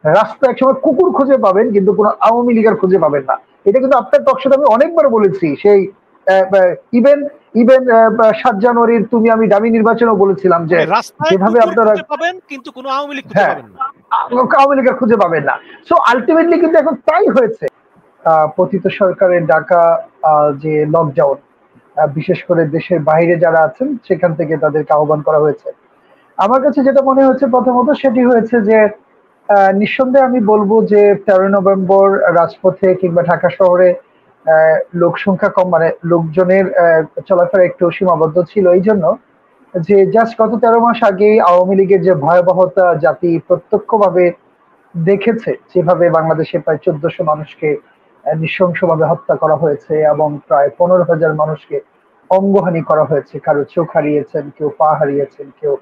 রাস্তা একসময় কুকুর খুঁজে পাবেন কিন্তু কোনো আওয়ামী লীগের খুঁজে পাবেন না। এটা কিন্তু আপনার টকশোতে আমি অনেকবার বলেছি। সেই ইভেন ইভেন ৭ জানুয়ারির তুমি আমি দামি নির্বাচনেও বলেছিলাম যে মানে রাস্তায় যেভাবে কুকুর আপনারা, খুঁজে পাবেন কিন্তু কোনো আওয়ামী লীগ খুঁজে হ্যাঁ, পাবেন না। আওয়ামী লীগের খুঁজে পাবেন না। সো আলটিমেটলি কিন্তু এখন তাই হয়েছে। পতিত সরকারের ডাকা যে লকডাউন, বিশেষ করে দেশের বাইরে যারা আছেন সেখান থেকে তাদেরকে আহ্বান করা হয়েছে। আমার কাছে যেটা মনে হচ্ছে প্রথমত সেটি হয়েছে যে নিঃসন্দেহে আমি বলবো যে ১৩ নভেম্বর রাজপথে কিংবা ঢাকা শহরে লোক সংখ্যা কম, মানে লোকজনের চলাফেরা একটু সীমাবদ্ধ ছিল এই জন্য যে জাস্ট গত ১৩ মাস আগেই আওয়ামী লীগের যে ভয়াবহতা জাতি প্রত্যক্ষভাবে দেখেছে, যেভাবে বাংলাদেশে প্রায় ১৪০০ মানুষকে নৃশংসভাবে হত্যা করা হয়েছে এবং প্রায় ১৫,০০০ মানুষকে অঙ্গহানি করা হয়েছে। কারো চোখ হারিয়েছেন, কেউ পা হারিয়েছেন, কেউ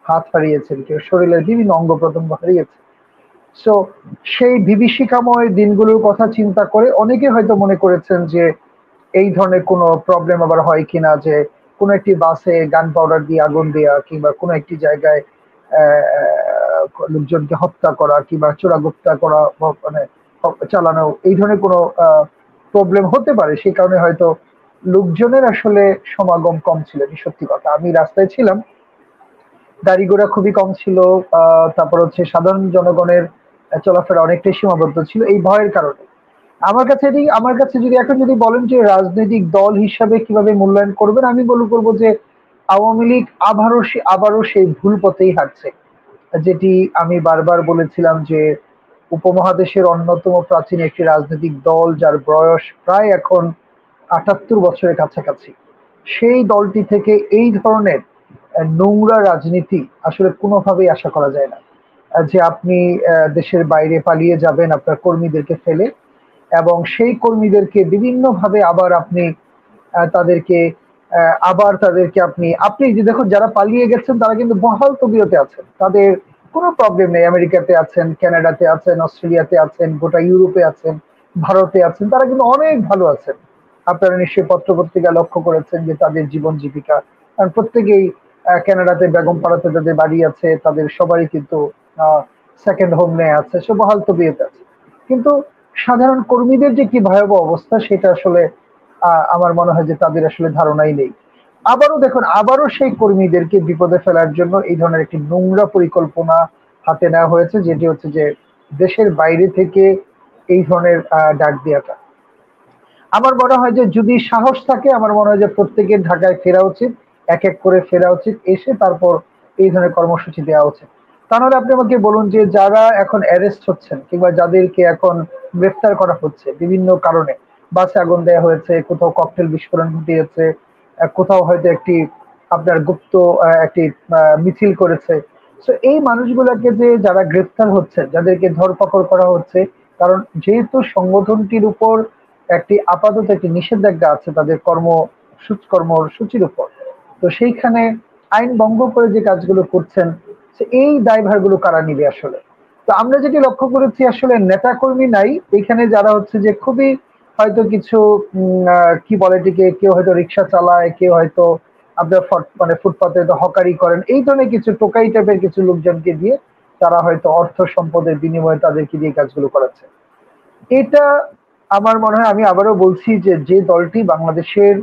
হাত হারিয়েছেন, কেউ শরীরের বিভিন্ন অঙ্গ প্রত্যঙ্গ হারিয়েছে। সো সেই বিভীষিকাময় দিনগুলোর কথা চিন্তা করে অনেকে হয়তো মনে করেছেন যে এই ধরনের কোনো প্রবলেম আবার হয় কিনা, যে কোনো একটি বাসে গান পাউডার দিয়ে আগুন দেওয়া কিংবা কোনো একটি জায়গায় লোকজনকে হত্যা করা কিংবা চোরাগোপ্তা করা মানে চালানো, এই ধরনের কোনো প্রবলেম হতে পারে। সেই কারণে হয়তো লোকজনের আসলে সমাগম কম ছিল। সত্যি কথা, আমি রাস্তায় ছিলাম, গাড়ি ঘোড়া খুবই কম ছিল। তারপর হচ্ছে সাধারণ জনগণের চলাফেরা অনেকটাই সীমাবদ্ধ ছিল এই ভয়ের কারণে। আমার কাছে যদি এখন যদি বলেন যে রাজনৈতিক দল হিসাবে কিভাবে মূল্যায়ন করবেন, আমি করবো যে আওয়ামী লীগ আবারও সেই ভুল পথেই হাঁটছে। যেটি আমি বারবার বলেছিলাম যে উপমহাদেশের অন্যতম প্রাচীন একটি রাজনৈতিক দল, যার বয়স প্রায় এখন ৭৮ বছরের কাছাকাছি, সেই দলটি থেকে এই ধরনের নোংরা রাজনীতি আসলে কোনোভাবেই আশা করা যায় না। যে আপনি দেশের বাইরে পালিয়ে যাবেন আপনার কর্মীদেরকে ফেলে, এবং সেই কর্মীদেরকে বিভিন্নভাবে আবার আপনি তাদেরকে আপনি আপনি যে দেখুন, যারা পালিয়ে গেছেন তারা কিন্তু বহাল তবিয়তে আছেন, তাদের কোনো প্রবলেম নেই। আমেরিকাতে আছেন, কানাডাতে আছেন, অস্ট্রেলিয়াতে আছেন, গোটা ইউরোপে আছেন, ভারতে আছেন, তারা কিন্তু অনেক ভালো আছেন। আপনারা নিশ্চয়ই পত্র-পত্রিকা লক্ষ্য করেছেন যে তাদের জীবন জীবিকা, কারণ প্রত্যেকেই কানাডাতে বেগমপাড়াতে যাদের বাড়ি আছে তাদের সবারই কিন্তু সেকেন্ড হোম নেয়া আছে, সে বহাল তবিয়তে আছে। কিন্তু সাধারণ কর্মীদের যে কি ভয়াবহ অবস্থা সেটা আসলে আমার মনে হয় যে তাদের আসলে ধারণাই নেই। আবারও সেই কর্মীদেরকে বিপদে ফেলার জন্য এই ধরনের একটি নোংরা পরিকল্পনা হাতে নেওয়া হয়েছে, যেটি হচ্ছে যে দেশের বাইরে থেকে এই ধরনের ডাক দেওয়াটা। আমার মনে হয় যে যদি সাহস থাকে, আমার মনে হয় যে প্রত্যেকের ঢাকায় ফেরা উচিত, এক এক করে ফেরা উচিত, এসে তারপর এই ধরনের কর্মসূচি দেওয়া উচিত। তা নাহলে আপনি আমাকে বলুন যে যারা এখন অ্যারেস্ট হচ্ছেন কিংবা যাদেরকে এখন গ্রেফতার করা হচ্ছে বিভিন্ন কারণে, বাসে আগুন দেওয়া হয়েছে, কোথাও ককটেল বিস্ফোরণ ঘটিয়েছে, কোথাও হয়তো একটি আপনার গুপ্ত একটি মিছিল করেছে। তো এই মানুষগুলোকে যে যারা গ্রেফতার হচ্ছেন, যাদেরকে ধরপাকড় করা হচ্ছে, কারণ যেহেতু সংগঠনটির উপর একটি আপাতত একটি নিষেধাজ্ঞা আছে তাদের কর্মসূচির উপর, তো সেইখানে আইন ভঙ্গ করে যে কাজগুলো করছেন, এই দায়ভারগুলো কারা নিবে আসলে? তো আমরা যেটি লক্ষ্য করেছি আসলে নেতাকর্মী নাই এখানে, যারা হচ্ছে যে খুবই হয়তো কিছু কি বলে এটিকে, কেউ হয়তো রিক্সা চালায়, কেউ হয়তো আপনার মানে ফুটপাতে হকারি করেন, এই ধরনের কিছু টোকাই টাইপের কিছু লোকজনকে দিয়ে তারা হয়তো অর্থ সম্পদের বিনিময়ে তাদেরকে দিয়ে কাজগুলো করাচ্ছে। এটা আমার মনে হয়, আমি আবারও বলছি যে যে দলটি বাংলাদেশের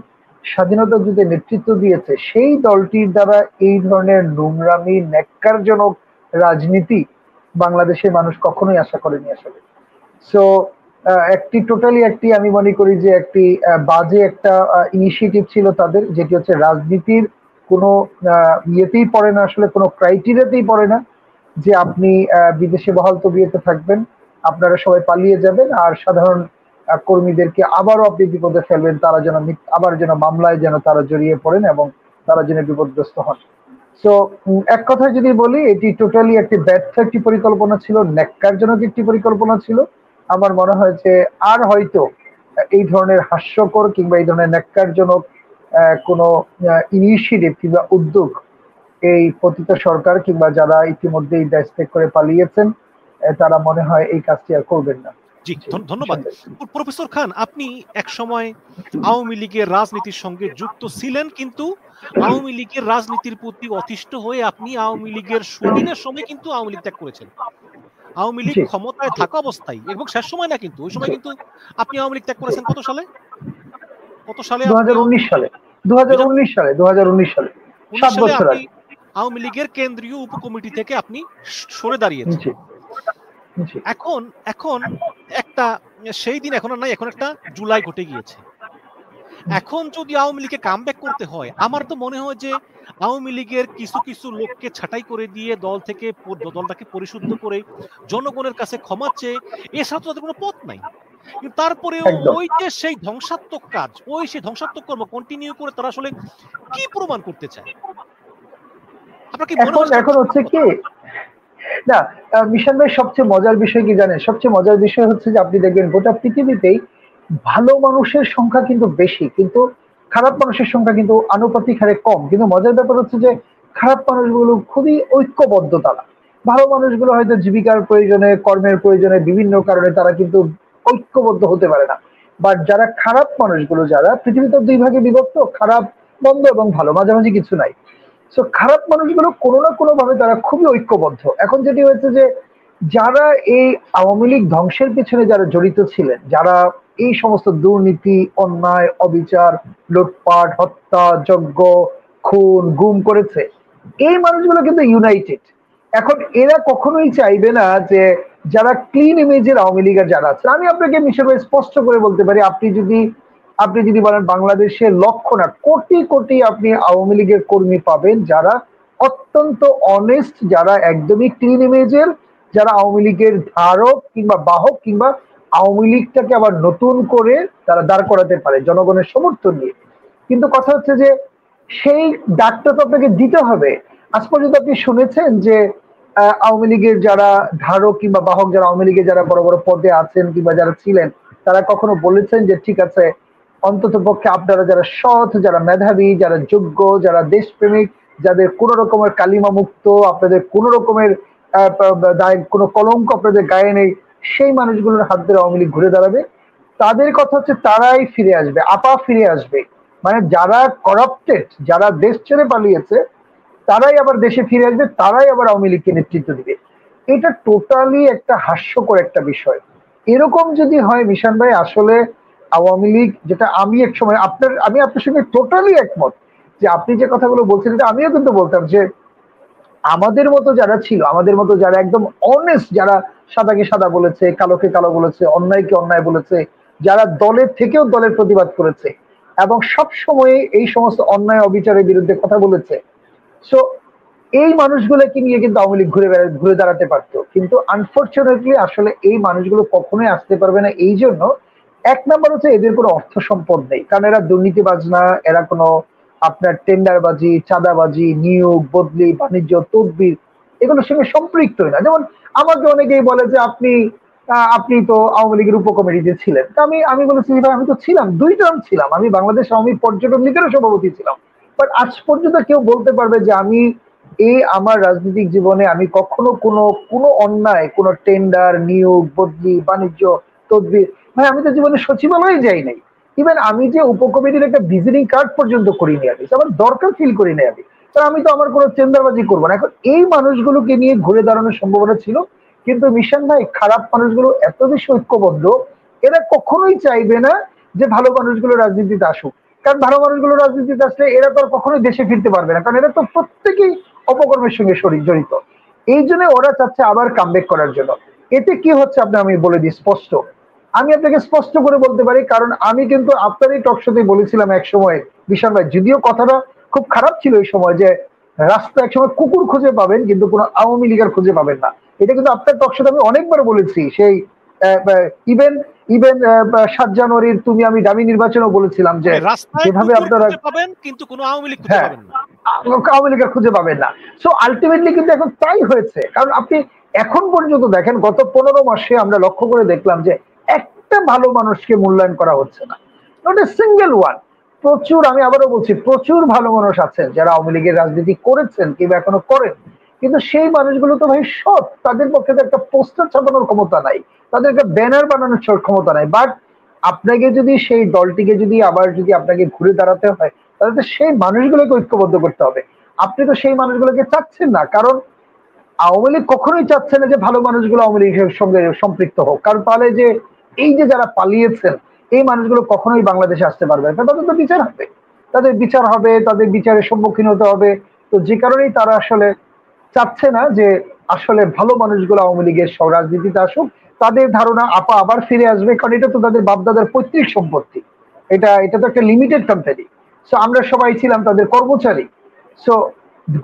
স্বাধীনতা যুদ্ধে নেতৃত্ব দিয়েছে সেই দলটির দ্বারা এই ধরনের নোংরামি ন্যাক্কারজনক রাজনীতি বাংলাদেশের মানুষ কখনোই আশা করেনি আসলে। সো আমি মনে করি যে একটি বাজে একটা ইনিশিয়েটিভ ছিল তাদের, যেটি হচ্ছে রাজনীতির কোনো ইয়েতেই পড়ে না, আসলে কোনো ক্রাইটেরিয়াতেই পড়ে না যে আপনি বিদেশে বহাল তবিয়তে থাকবেন, আপনারা সবাই পালিয়ে যাবেন আর সাধারণ কর্মীদেরকে আবারও আপনি বিপদে ফেলবেন, তারা যেন আবার যেন মামলায় যেন তারা জড়িয়ে পড়েন এবং তারা যেন বিপদগ্রস্ত হন। সো এক কথায় যদি বলি, এটি টোটালি একটি ব্যর্থ একটি পরিকল্পনা ছিল, ন্যাক্কারজনক একটি পরিকল্পনা ছিল। আমার মনে হয় যে আর হয়তো এই ধরনের হাস্যকর কিংবা এই ধরনের ন্যাক্কারজনক কোনো ইনিশিয়েটিভ কিংবা উদ্যোগ এই পতিত সরকার কিংবা যারা ইতিমধ্যেই দেশ ত্যাগ করে পালিয়েছেন তারা মনে হয় এই কাজটি আর করবেন না। জি, ধন্যবাদ প্রফেসর খান। আপনি এক সময় আওয়ামী লীগের রাজনীতির সঙ্গে যুক্ত ছিলেন, কিন্তু আওয়ামী লীগের রাজনীতির প্রতি অতিষ্ঠ হয়ে আপনি আওয়ামী লীগের সুদিনের সময় কিন্তু আওয়ামী লীগ ত্যাগ করেছেন। আওয়ামী লীগ ক্ষমতায় থাকা অবস্থায়, এবং শেষ সময় না কিন্তু, ওই সময় কিন্তু আপনি আওয়ামী লীগ ত্যাগ করেছেন কত সালে? 2019 সালে। 2019 সালে 7 সালে বছর আপনি আগে। আওয়ামী লীগের কেন্দ্রীয় উপকমিটি থেকে আপনি সরে দাঁড়িয়েছেন। এখন এখন একটা সেই দিন এখন আর নাই, এখন একটা জুলাই ঘটে গিয়েছে। এখন যদি আওয়ামী লীগকে কামব্যাক করতে হয়, আমার তো মনে হয় যে আওয়ামী লীগের কিছু কিছু লোককে ছাঁটাই করে দিয়ে দলটাকে পরিশুদ্ধ করে জনগণের কাছে ক্ষমা চেয়ে এছাড়া তো তাদের কোনো পথ নাই। কিন্তু তারপরেও ওই যে সেই ধ্বংসাত্মক কাজ, সেই ধ্বংসাত্মক কর্ম কন্টিনিউ করে তারা আসলে কি প্রমাণ করতে চায়? আপনার কি মনে হয়? এখন হচ্ছে কি, না মিশন ভাই, সবচেয়ে মজার বিষয় কি জানেন? সবচেয়ে মজার বিষয় হচ্ছে যে আপনি দেখবেন গোটা পৃথিবীতেই ভালো মানুষের সংখ্যা কিন্তু বেশি, কিন্তু খারাপ মানুষের সংখ্যা কিন্তু আনুপাতিক হারে কম। কিন্তু মজার ব্যাপার হচ্ছে যে খারাপ মানুষগুলো খুবই ঐক্যবদ্ধ। তারা, ভালো মানুষগুলো হয়তো জীবিকার প্রয়োজনে, কর্মের প্রয়োজনে, বিভিন্ন কারণে তারা কিন্তু ঐক্যবদ্ধ হতে পারে না। বাট যারা খারাপ মানুষগুলো, যারা পৃথিবীতে 2 ভাগে বিভক্ত, খারাপ, মন্দ এবং ভালো, মাঝামাঝি কিছু নাই। সো খারাপ মানুষগুলো কোনো না কোনো ভাবে তারা খুবই ঐক্যবদ্ধ। এখন যেটি হয়েছে যে যারা এই আওয়ামী লীগ ধ্বংসের পিছনে যারা জড়িত ছিলেন, যারা এই সমস্ত দুর্নীতি, অন্যায়, অবিচার, লুটপাট, হত্যা, যজ্ঞ, খুন, গুম করেছে, এই মানুষগুলো কিন্তু ইউনাইটেড। এখন এরা কখনোই চাইবে না যে যারা ক্লিন ইমেজের আওয়ামী লীগের যারা আছে, আমি আপনাকে মিশর ভাই স্পষ্ট করে বলতে পারি, আপনি যদি বলেন বাংলাদেশের লক্ষ না কোটি কোটি আপনি আওয়ামী লীগের কর্মী পাবেন যারা অত্যন্ত অনেস্ট, যারা একদমই ক্লিন ইমেজের, যারা আওয়ামী লীগের ধারক কিংবা বাহক, কিংবা আওয়ামী লীগটাকে আবার নতুন করে তারা দাঁড় করাতে পারে জনগণের সমর্থন নিয়ে। কিন্তু কথা হচ্ছে যে সেই ডাকটা তো আপনাকে দিতে হবে। আজ পর্যন্ত আপনি শুনেছেন যে আওয়ামী লীগের যারা ধারক কিংবা বাহক, যারা আওয়ামী লীগের যারা বড় বড় পদে আছেন কিংবা যারা ছিলেন, তারা কখনো বলেছেন যে ঠিক আছে, অন্তত পক্ষে আপনারা যারা সৎ, যারা মেধাবী, যারা যোগ্য, যারা দেশপ্রেমিক, যাদের কোন রকমের কালিমা মুক্ত, আপনাদের কোন রকমের কোনো কলঙ্ক আপনাদের গায়ে নেই, সেই মানুষগুলোর হাত ধরে আওয়ামী লীগ ঘুরে দাঁড়াবে? তাদের কথা হচ্ছে তারাই ফিরে আসবে, আপা ফিরে আসবে। মানে যারা করাপ্টেড, যারা দেশ ছেড়ে পালিয়েছে, তারাই আবার দেশে ফিরে আসবে, তারাই আবার আওয়ামী লীগকে নেতৃত্ব দিবে। এটা টোটালি একটা হাস্যকর একটা বিষয়। এরকম যদি হয় মিশন ভাই, আসলে আওয়ামী লীগ, যেটা আমি এক সময় আমি আপনার সঙ্গে টোটালি একমত, যে আপনি যে কথাগুলো বলছেন এটা আমিও কিন্তু বলতাম, যে আমাদের মতো যারা ছিল, আমাদের মতো যারা একদম অনেস্ট, যারা সাদাকে সাদা বলেছে, কালোকে কালো বলেছে, অন্যায়কে অন্যায় বলেছে, যারা দলের থেকেও দলের প্রতিবাদ করেছে এবং সব সময় এই সমস্ত অন্যায় অবিচারের বিরুদ্ধে কথা বলেছে, সো এই মানুষগুলোকে নিয়ে কিন্তু আওয়ামী লীগ ঘুরে দাঁড়াতে পারতো। কিন্তু আনফরচুনেটলি আসলে এই মানুষগুলো কখনোই আসতে পারবে না। এই জন্য এক নাম্বার হচ্ছে এদের কোনো অর্থ সম্পদ নেই, কারণ এরা দুর্নীতিবাজ না, এরা কোনো আপনার টেন্ডারবাজি, চাঁদাবাজি, নিয়োগ, বদলি, বাণিজ্য, তদবির, এগুলোর সঙ্গে সম্পৃক্তই না। যেমন আমাকে অনেকেই বলে যে আপনি তো আওয়ামী লীগের উপকমিটিতে ছিলেন। তা আমি বলেছি ভাই, আমি তো ছিলাম, 2 টার্ম ছিলাম, আমি বাংলাদেশ আওয়ামী পর্যটন লীগেরও সভাপতি ছিলাম। বাট আজ পর্যন্ত কেউ বলতে পারবে যে আমি আমার রাজনৈতিক জীবনে আমি কখনো কোনো অন্যায়, কোনো টেন্ডার, নিয়োগ, বদলি, বাণিজ্য, তদবির, ভাই আমি তো জীবনে সচিবালয়ে যাই নাই। ইভেন আমি যে উপকমিটির একটা ভিজিটিং কার্ড পর্যন্ত করিনি, আমি আমার দরকার ফিল করি নাই আমি, কারণ আমি তো আমার কোনো চেন্দারবাজি করবো না। এখন এই মানুষগুলোকে নিয়ে ঘুরে দাঁড়ানোর সম্ভাবনা ছিল, কিন্তু মিশন ভাই খারাপ মানুষগুলো এত বেশি ঐক্যবদ্ধ, এরা কখনোই চাইবে না যে ভালো মানুষগুলো রাজনীতিতে আসুক। কারণ ভালো মানুষগুলো রাজনীতিতে আসলে এরা তো আর কখনোই দেশে ফিরতে পারবে না, কারণ এরা তো প্রত্যেকেই অপকর্মের সঙ্গে জড়িত। এই জন্য ওরা চাচ্ছে আবার কামব্যাক করার জন্য। এতে কি হচ্ছে আমি বলে দিই স্পষ্ট, আমি আপনাকে স্পষ্ট করে বলতে পারি, কারণ আমি কিন্তু আপনারই টক শোতে বলেছিলাম এক সময় বিশাল ভাই, যদিও কথাটা খুব খারাপ ছিল এই সময়, যে রাস্তা একসময় কুকুর খুঁজে পাবেন কিন্তু কোনো আওয়ামী লীগের খুঁজে পাবেন না। এটা কিন্তু আপনার টক শোতে আমি অনেকবার বলেছি। সেই ইভেন ইভেন 7 জানুয়ারির তুমি আমি দামি নির্বাচনও বলেছিলাম যে যেভাবে আপনারা পাবেন কিন্তু কোনো আওয়ামী লীগ খুঁজে পাবেন না, আওয়ামী লীগের খুঁজে পাবেন না। সো আলটিমেটলি কিন্তু এখন তাই হয়েছে। কারণ আপনি এখন পর্যন্ত দেখেন, গত 15 মাসে আমরা লক্ষ্য করে দেখলাম যে একটা ভালো মানুষকে মূল্যায়ন করা হচ্ছে না, নট এ সিঙ্গেল ওয়ান। প্রচুর, আমি আবারও বলছি, প্রচুর ভালো মানুষ আছেন যারা আওয়ামী লীগের রাজনীতি করেছেন কিংবা এখনো করেন, কিন্তু সেই মানুষগুলো তো ভাই সৎ, তাদের পক্ষে তো একটা পোস্টার ছাপানোর ক্ষমতা নাই, তাদের একটা ব্যানার বানানোর ক্ষমতা নাই। বাট আপনাকে যদি সেই দলটিকে যদি আবার যদি আপনাকে ঘুরে দাঁড়াতে হয়, তাহলে তো সেই মানুষগুলোকে ঐক্যবদ্ধ করতে হবে। আপনি তো সেই মানুষগুলোকে চাচ্ছেন না, কারণ আওয়ামী লীগ কখনোই চাচ্ছে না যে ভালো মানুষগুলো আওয়ামী লীগের সঙ্গে সম্পৃক্ত হোক, কারণ তাহলে যে এই যে যারা পালিয়েছেন এই মানুষগুলো কখনোই বাংলাদেশে আসতে পারবে না, তাদের তো বিচার হবে, তাদের বিচার হবে, তাদের বিচারের সম্মুখীন হতে হবে। তো যে কারণেই তারা আসলে চাচ্ছে না যে আসলে ভালো মানুষগুলো আওয়ামী লীগের রাজনীতিতে আসুক, তাদের ধারণা আপা আবার ফিরে আসবে, কারণ এটা তো তাদের বাপদাদার পৈতৃক সম্পত্তি, এটা তো একটা লিমিটেড কোম্পানি। সো আমরা সবাই ছিলাম তাদের কর্মচারী। সো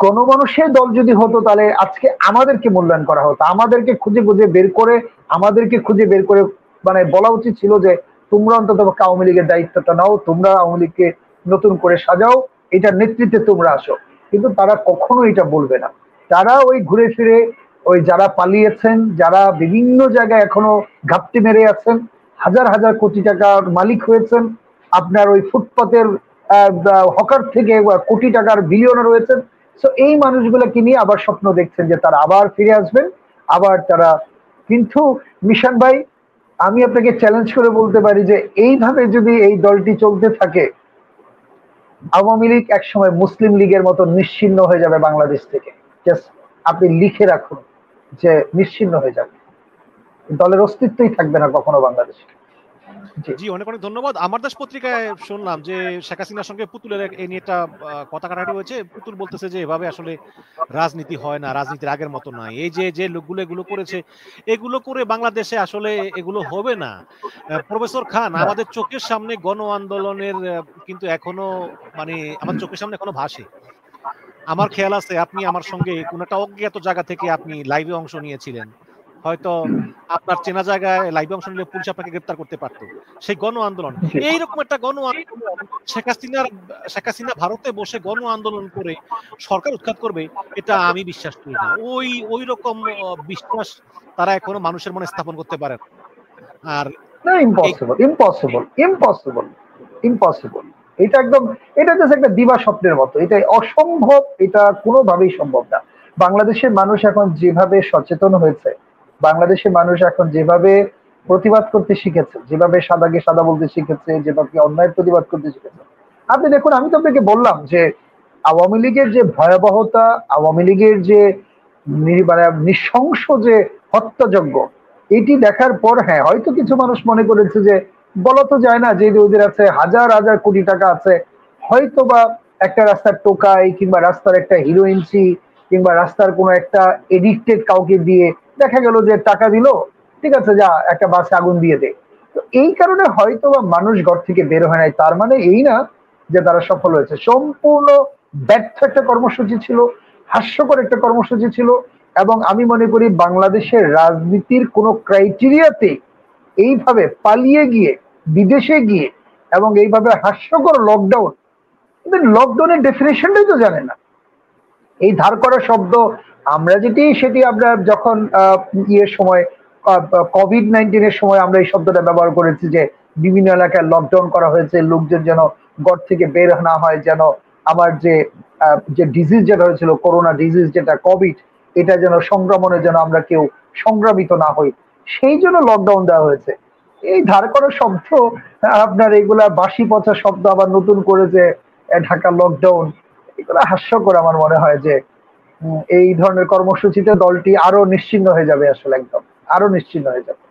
গণমানুষের দল যদি হতো তাহলে আজকে আমাদেরকে মূল্যায়ন করা হতো, আমাদেরকে খুঁজে খুঁজে বের করে, আমাদেরকে খুঁজে বের করে মানে বলা উচিত ছিল যে তোমরা অন্তত আওয়ামী লীগের দায়িত্বটা নাও, তোমরা আওয়ামী লীগকে নতুন করে সাজাও, এটার নেতৃত্বে তোমরা আসো। কিন্তু তারা কখনো এটা বলবে না। তারা ওই ঘুরে ফিরে ওই যারা পালিয়েছেন, যারা বিভিন্ন জায়গায় এখনো ঘাপটি মেরে আছেন, হাজার হাজার কোটি টাকার মালিক হয়েছেন, আপনার ওই ফুটপাতের হকার থেকে কোটি টাকার বিলিয়নার হয়েছেন। তো এই মানুষগুলোকে নিয়ে আবার স্বপ্ন দেখছেন যে তারা আবার ফিরে আসবেন, আবার তারা। কিন্তু মিশন ভাই, আমি আপনাকে চ্যালেঞ্জ করে বলতে পারি যে এইভাবে যদি এই দলটি চলতে থাকে, আওয়ামী লীগ একসময় মুসলিম লীগের মতো নিশ্চিহ্ন হয়ে যাবে বাংলাদেশ থেকে। জাস্ট আপনি লিখে রাখুন যে নিশ্চিহ্ন হয়ে যাবে, দলের অস্তিত্বই থাকবে না কখনো বাংলাদেশে। জি, অনেক অনেক ধন্যবাদ। আমার দেশ পত্রিকায় শুনলাম যে শেখ হাসিনার সঙ্গে পুতুলের এই নিয়ে একটা কথা কাটাকাটি হয়েছে। পুতুল বলতেছে যে এভাবে আসলে রাজনীতি হয় না, রাজনীতির আগের মতো নয়। এই যে যে লোকগুলো এগুলো করেছে, এগুলো করে বাংলাদেশে আসলে এগুলো হবে না। প্রফেসর খান, আমাদের চোখের সামনে গণ আন্দোলনের কিন্তু এখনো মানে আমার চোখের সামনে এখনো ভাসে। আমার খেয়াল আছে আপনি আমার সঙ্গে কোন একটা অজ্ঞাত জায়গা থেকে আপনি লাইভে অংশ নিয়েছিলেন। হয়তো আপনার চেনা জায়গায় লাইভে অংশ নিলে পুলিশ আপনাকে গ্রেফতার করতে পারত। সেই গণ আন্দোলন, এইরকম একটা গণ আন্দোলন শেখ হাসিনা ভারতে বসে গণ আন্দোলন করে সরকার উৎখাত করবে, এটা আমি বিশ্বাস করি না। ওই রকম বিশ্বাস তারা এখনো মানুষের মনে স্থাপন করতে পারে না। আর ইম্পসিবল ইম্পসিবল ইম্পসিবল ইম্পসিবল, এটা একদম, এটা জাস্ট একটা দিবা স্বপ্নের মতো, এটা অসম্ভব, এটা কোনোভাবেই সম্ভব না। বাংলাদেশের মানুষ এখন যেভাবে সচেতন হয়েছে, বাংলাদেশের মানুষ এখন যেভাবে প্রতিবাদ করতে শিখেছে, যেভাবে সাদাকে সাদা বলতে শিখেছে, যেভাবে অন্যায়ের প্রতিবাদ করতে শিখেছে। আপনি দেখুন, আমি তো আপনাকে বললাম যে আওয়ামী লীগের যে ভয়াবহতা, আওয়ামী লীগের যে মানে নৃশংস যে হত্যাযজ্ঞ, এটি দেখার পর হ্যাঁ হয়তো কিছু মানুষ মনে করেছে যে বলা তো যায় না যে ওদের আছে হাজার হাজার কোটি টাকা আছে, হয়তো বা একটা রাস্তার টোকাই কিংবা রাস্তার একটা হিরোইনসি কিংবা রাস্তার কোনো একটা এডিক্টেড কাউকে দিয়ে দেখা গেল যে টাকা দিল, ঠিক আছে যা একটা বাসে আগুন দিয়ে দে। তো এই কারণে হয়তো বা মানুষ ঘর থেকে বের হয় নাই, তার মানে এই না যে তারা সফল হয়েছে। সম্পূর্ণ ব্যর্থ একটা কর্মসূচি ছিল, হাস্যকর একটা কর্মসূচি ছিল। এবং আমি মনে করি বাংলাদেশের রাজনীতির কোনো ক্রাইটেরিয়াতে এইভাবে পালিয়ে গিয়ে, বিদেশে গিয়ে এবং এইভাবে হাস্যকর লকডাউন, লকডাউনের ডেফিনেশনটাই তো জানে না। এই ধার করা শব্দ আমরা সেটি আমরা যখন ইয়ের সময় কোভিড-19 সময় আমরা এই শব্দটা ব্যবহার করেছি যে বিভিন্ন এলাকায় লকডাউন করা হয়েছে, লোকজন যেন ঘর থেকে বের না হয়, যেন আমার যে ডিজিজ যেটা হয়েছিল, করোনা ডিজিজ যেটা কোভিড, এটা যেন সংক্রমণে যেন আমরা কেউ সংক্রামিত না হই, সেই জন্য লকডাউন দেওয়া হয়েছে। এই ধার করা শব্দ, আপনার এগুলা বাসি পচা শব্দ আবার নতুন করে যে ঢাকা লকডাউন, এগুলো হাস্যকর। আমার মনে হয় যে এই ধরনের কর্মসূচিতে দলটি আরো নিশ্চিহ্ন হয়ে যাবে, আসলে একদম আরো নিশ্চিহ্ন হয়ে যাবে।